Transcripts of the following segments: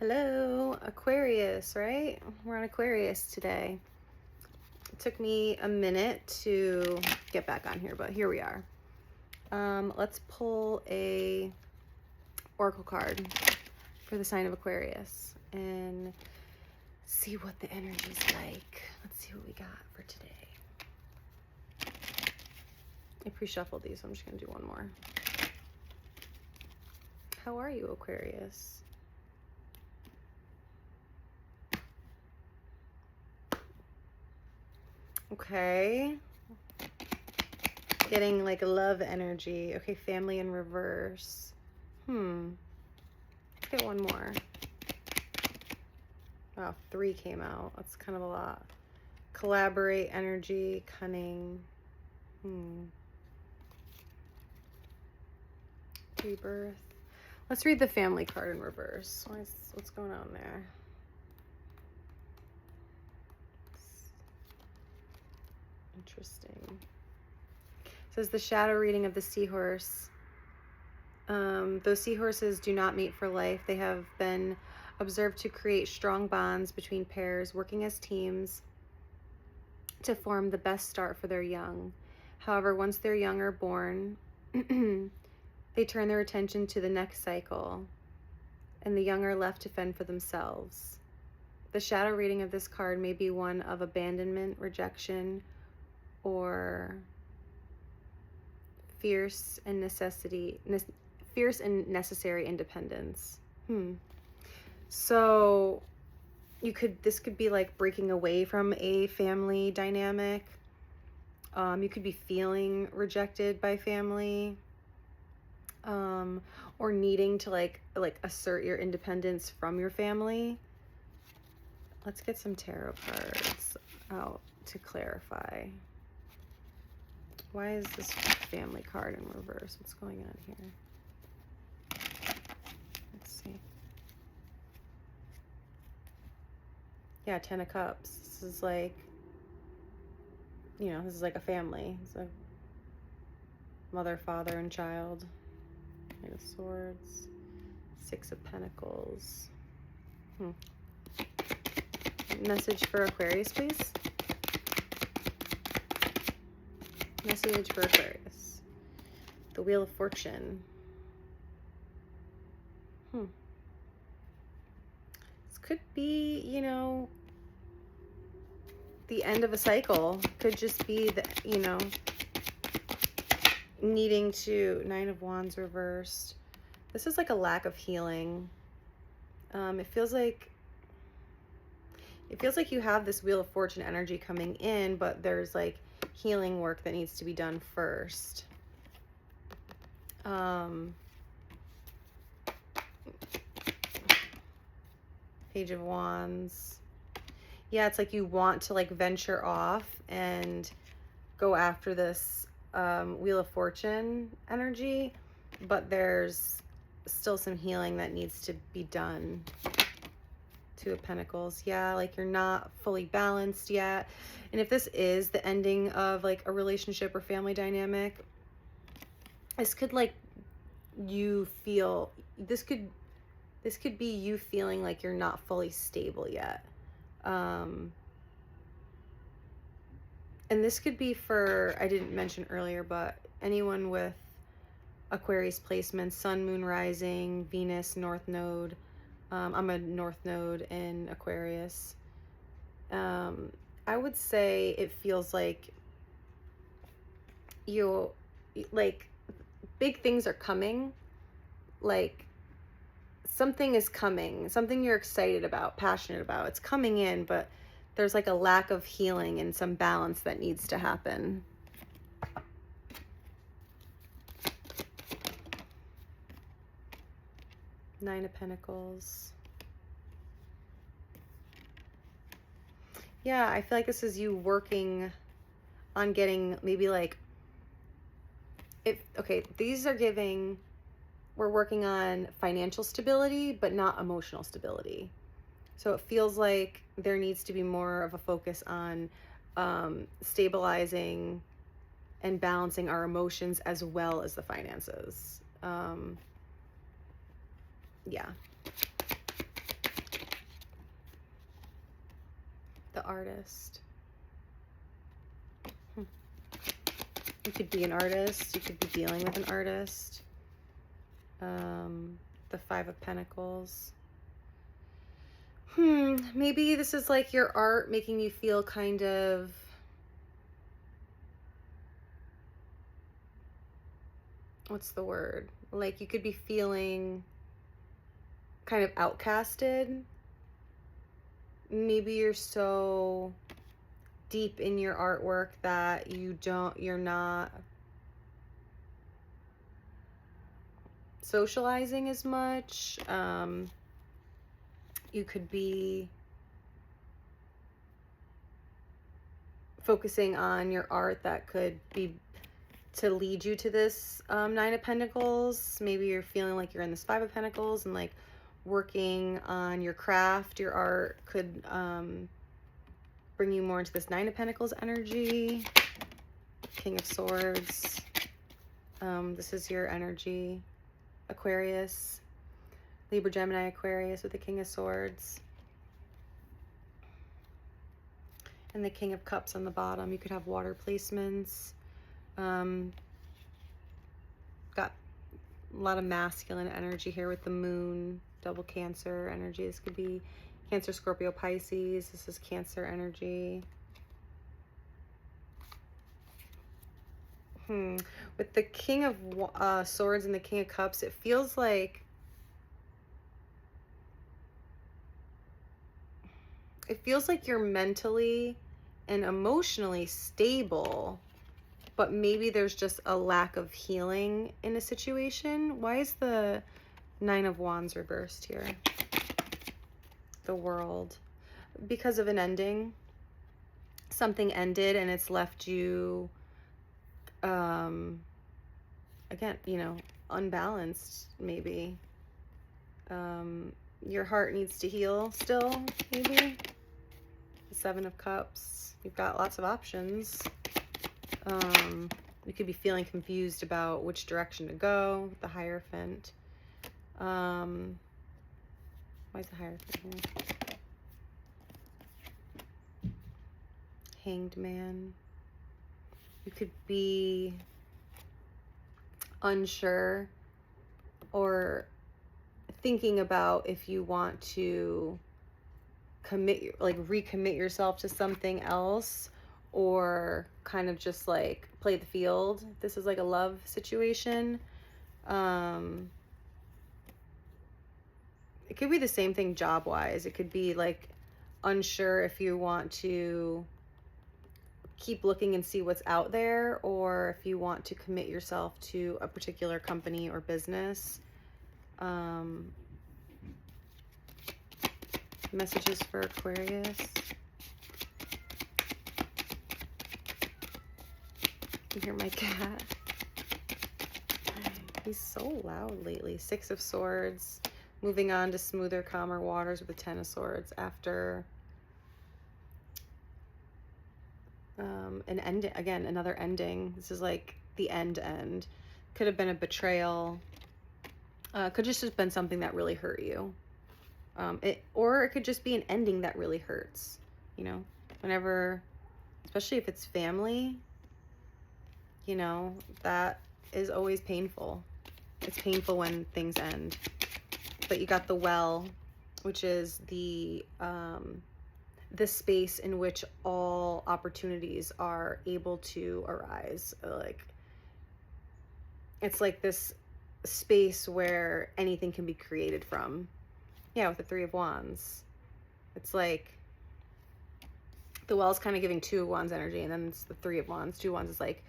Hello, Aquarius, right? We're on Aquarius today. It took me a minute to get back on here, but here we are. Let's pull a oracle card for the sign of Aquarius and see what the energy's like. Let's see what we got for today. I pre-shuffled these, so I'm just gonna do one more. How are you, Aquarius? Okay. Getting like love energy. Okay, family in reverse. Let's get one more. Wow, 3 came out. That's kind of a lot. Collaborate energy, cunning. Rebirth. Let's read the family card in reverse. What's going on there? Interesting. It says the shadow reading of the seahorse. Those seahorses do not mate for life. They have been observed to create strong bonds between pairs, working as teams to form the best start for their young. However, once their young are born, they turn their attention to the next cycle, and the young are left to fend for themselves. The shadow reading of this card may be one of abandonment, rejection, or fierce and necessary independence. So this could be like breaking away from a family dynamic. You could be feeling rejected by family, or needing to like assert your independence from your family. Let's get some tarot cards out to clarify. Why is this family card in reverse? What's going on here? Let's see. Yeah, 10 of Cups. This is like, this is like a family. It's a mother, father, and child. Knight of Swords. 6 of Pentacles. Message for Aquarius, please. Message for Aquarius. The Wheel of Fortune. This could be, the end of a cycle. Could just be the, needing to, 9 of Wands reversed. This is like a lack of healing. It feels like you have this Wheel of Fortune energy coming in, but there's like healing work that needs to be done first. Page of Wands. Yeah, it's like you want to like venture off and go after this Wheel of Fortune energy, but there's still some healing that needs to be done. 2 of Pentacles. Yeah, like you're not fully balanced yet. And if this is the ending of like a relationship or family dynamic, this could like this could be you feeling like you're not fully stable yet. And this could be for, I didn't mention earlier, but anyone with Aquarius placements, Sun, Moon, Rising, Venus, North Node. I'm a North Node in Aquarius. I would say it feels like big things are coming. Like something is coming, something you're excited about, passionate about. It's coming in, but there's like a lack of healing and some balance that needs to happen. Nine of Pentacles. Yeah, I feel like this is you working on getting maybe like, these are giving, we're working on financial stability, but not emotional stability. So it feels like there needs to be more of a focus on stabilizing and balancing our emotions as well as the finances. Yeah. The artist. You could be an artist. You could be dealing with an artist. The Five of Pentacles. Maybe this is like your art making you feel kind of what's the word? Like you could be feeling kind of outcasted. Maybe you're so deep in your artwork that you're not socializing as much. You could be focusing on your art that could be to lead you to this Nine of Pentacles. Maybe you're feeling like you're in this Five of Pentacles and like working on your craft. Your art could bring you more into this Nine of Pentacles energy. King of Swords. This is your energy. Aquarius. Libra, Gemini, Aquarius with the King of Swords. And the King of Cups on the bottom. You could have water placements. Got a lot of masculine energy here with the moon. Double Cancer energy. This could be Cancer, Scorpio, Pisces. This is Cancer energy. With the King of Swords and the King of Cups, it feels like you're mentally and emotionally stable, but maybe there's just a lack of healing in a situation. Why is the Nine of Wands reversed here? The World. Because of an ending. Something ended and it's left you, again, you know, unbalanced, maybe. Your heart needs to heal still, maybe. The Seven of Cups. You've got lots of options. You could be feeling confused about which direction to go. The Hierophant. Why is the Hierophant here? Hanged Man. You could be unsure or thinking about if you want to recommit yourself to something else, or kind of just like play the field. This is like a love situation. It could be the same thing job wise. It could be like unsure if you want to keep looking and see what's out there, or if you want to commit yourself to a particular company or business. Messages for Aquarius. You hear my cat? He's so loud lately. Six of Swords. Moving on to smoother, calmer waters with the Ten of Swords after an end. Again, another ending. This is like the end. Could have been a betrayal. Could just have been something that really hurt you. Or it could just be an ending that really hurts. You know, whenever, especially if it's family, you know, that is always painful. It's painful when things end. But you got the Well, which is the space in which all opportunities are able to arise. Like, it's like this space where anything can be created from. Yeah, with the Three of Wands. It's like the Well is kind of giving Two of Wands energy, and then it's the Three of Wands. Two of Wands is like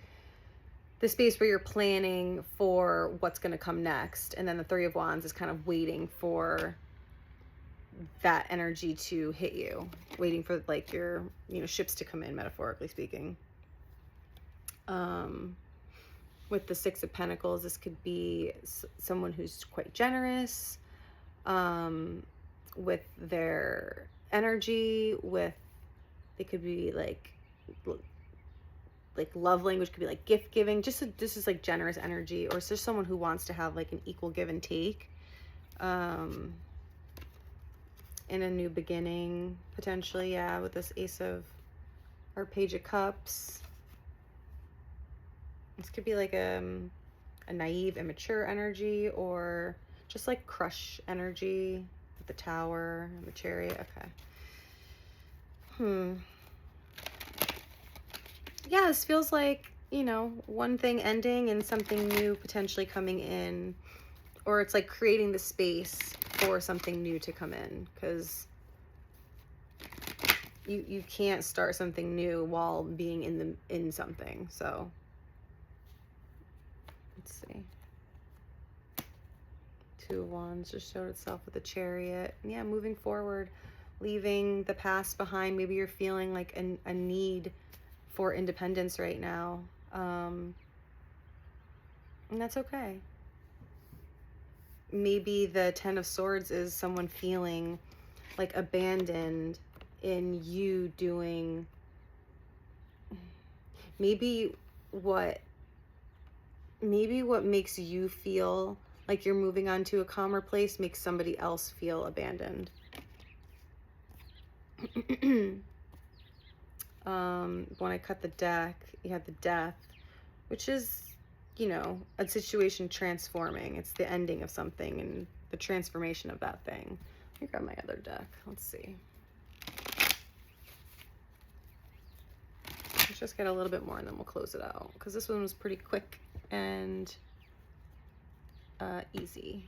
the space where you're planning for what's going to come next, and then the Three of Wands is kind of waiting for that energy to hit you, waiting for like your, you know, ships to come in, metaphorically speaking. With the Six of Pentacles, this could be someone who's quite generous with their energy. They could be like love language could be like gift giving. This is like generous energy, or it's just someone who wants to have like an equal give and take. in a new beginning, potentially, yeah, with this Ace of, or Page of Cups. This could be like a naive, immature energy, or just like crush energy with the Tower and the Chariot. Okay. Yeah, this feels like, you know, one thing ending and something new potentially coming in, or it's like creating the space for something new to come in, because you can't start something new while being in something. So let's see. Two of Wands just showed itself with the Chariot. Yeah, moving forward, leaving the past behind. Maybe you're feeling like a need for independence right now, and that's okay. Maybe the Ten of Swords is someone feeling like abandoned in you doing maybe what makes you feel like you're moving on to a calmer place makes somebody else feel abandoned. When I cut the deck, you had the Death, which is, you know, a situation transforming. It's the ending of something and the transformation of that thing. Let me grab my other deck. Let's see. Let's just get a little bit more and then we'll close it out, because this one was pretty quick and easy.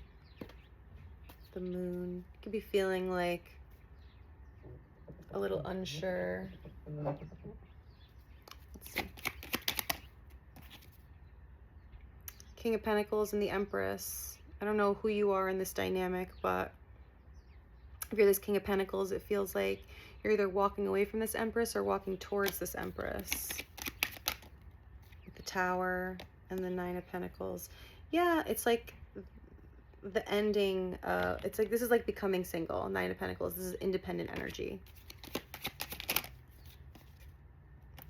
The Moon. You could be feeling like a little unsure. Let's see. King of Pentacles and the Empress. I don't know who you are in this dynamic, but if you're this King of Pentacles, it feels like you're either walking away from this Empress or walking towards this Empress. The Tower and the Nine of Pentacles. Yeah, it's like the ending. It's like this is like becoming single. Nine of Pentacles. This is independent energy.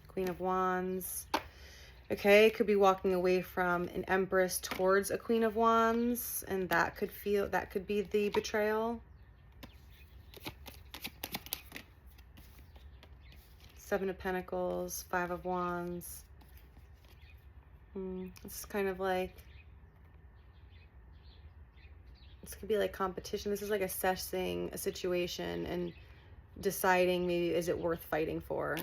Queen of Wands. Okay, could be walking away from an Empress towards a Queen of Wands, and that could be the betrayal. Seven of Pentacles, Five of Wands. It's kind of like, this could be like competition. This is like assessing a situation and deciding maybe, is it worth fighting for?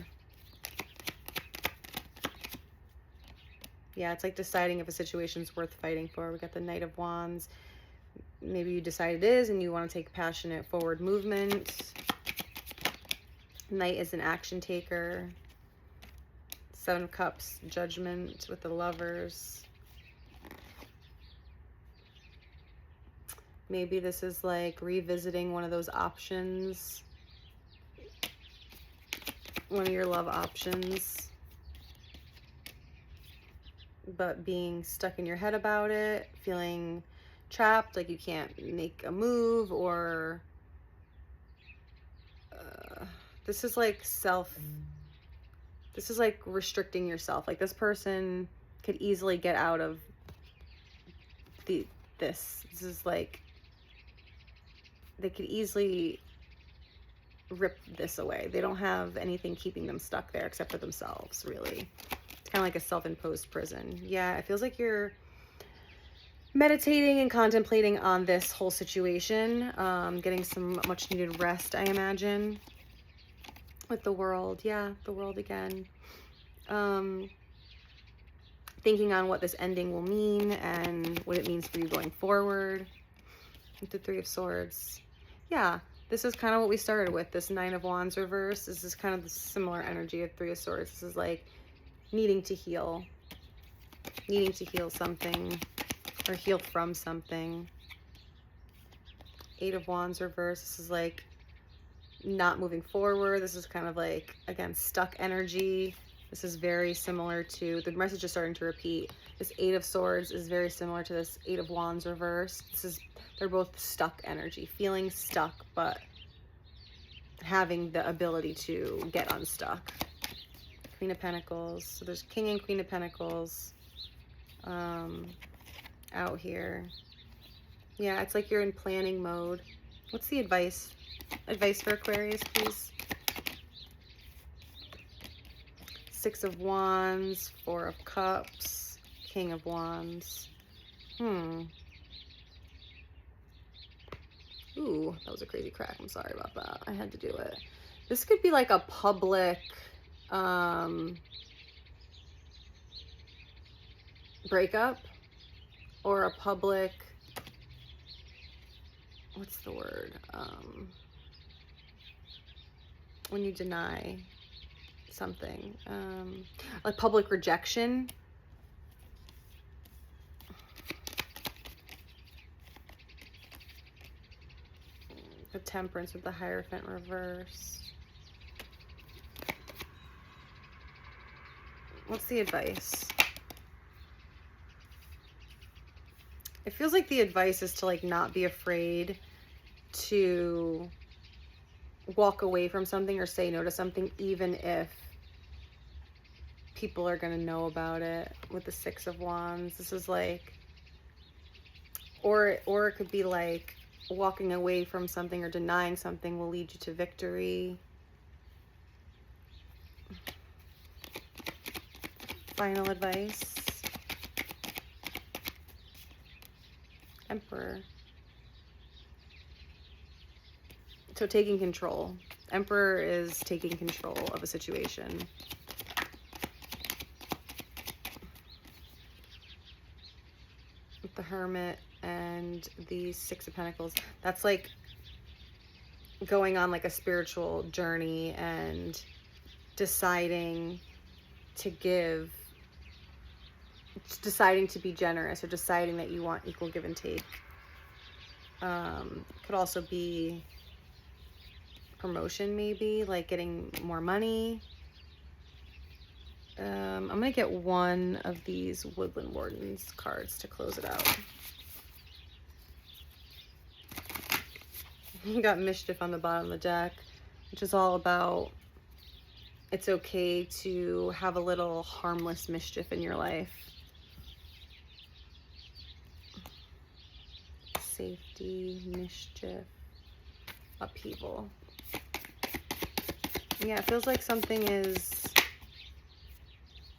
Yeah, it's like deciding if a situation's worth fighting for. We got the Knight of Wands. Maybe you decide it is and you want to take passionate forward movement. Knight is an action taker. Seven of Cups, Judgment with the Lovers. Maybe this is like revisiting one of those options. One of your love options. But being stuck in your head about it, feeling trapped, like you can't make a move, or this is like this is like restricting yourself. Like this person could easily get out of this is like, they could easily rip this away. They don't have anything keeping them stuck there except for themselves, really. It's kind of like a self-imposed prison. Yeah, it feels like you're meditating and contemplating on this whole situation, getting some much needed rest, I imagine, with the World. Yeah, the World again. Thinking on what this ending will mean and what it means for you going forward. With the Three of Swords. Yeah, this is kind of what we started with, this Nine of Wands reverse. This is kind of the similar energy of Three of Swords. This is like needing to heal something, or heal from something. Eight of Wands reverse. This is like not moving forward. This is kind of like, again, stuck energy. This is very similar to, the message is starting to repeat. This Eight of Swords is very similar to this Eight of Wands reverse. They're both stuck energy, feeling stuck, but having the ability to get unstuck. Queen of Pentacles. So there's King and Queen of Pentacles out here. Yeah, it's like you're in planning mode. What's the advice? Advice for Aquarius, please. Six of Wands, Four of Cups, King of Wands. Ooh, that was a crazy crack. I'm sorry about that. I had to do it. This could be like a public breakup, or a public, what's the word? When you deny something, like public rejection. The Temperance with the Hierophant reversed. What's the advice? It feels like the advice is to like not be afraid to walk away from something or say no to something, even if people are going to know about it. With the Six of Wands, this is like, or it could be like walking away from something or denying something will lead you to victory. Final advice. Emperor. So taking control. Emperor is taking control of a situation. With the Hermit and the Six of Pentacles, that's like going on like a spiritual journey and deciding to give, deciding to be generous, or deciding that you want equal give and take. Could also be promotion, maybe like getting more money. I'm gonna get one of these Woodland Wardens cards to close it out. You got Mischief on the bottom of the deck, which is all about it's okay to have a little harmless mischief in your life. Safety, mischief, upheaval. Yeah, it feels like something is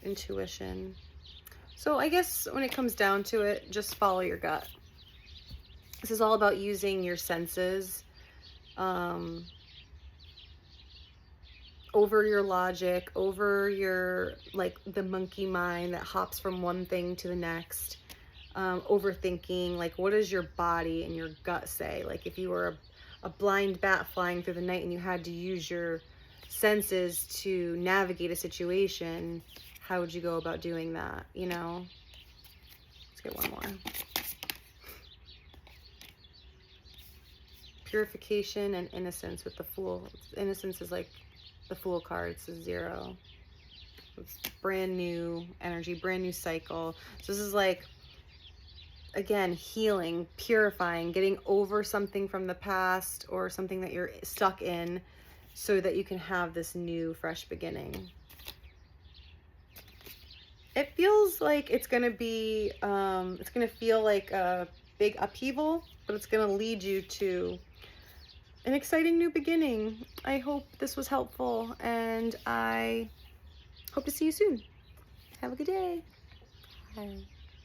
intuition. So I guess when it comes down to it, just follow your gut. This is all about using your senses over your logic, over your, like, the monkey mind that hops from one thing to the next. Overthinking, like, what does your body and your gut say? Like, if you were a blind bat flying through the night and you had to use your senses to navigate a situation, how would you go about doing that, you know? Let's get one more. Purification and innocence with the Fool. Innocence is like the Fool card. It's a 0. It's brand new energy, brand new cycle. So this is like, again, healing, purifying, getting over something from the past or something that you're stuck in so that you can have this new, fresh beginning. It feels like it's going to be, it's going to feel like a big upheaval, but it's going to lead you to an exciting new beginning. I hope this was helpful, and I hope to see you soon. Have a good day. Bye.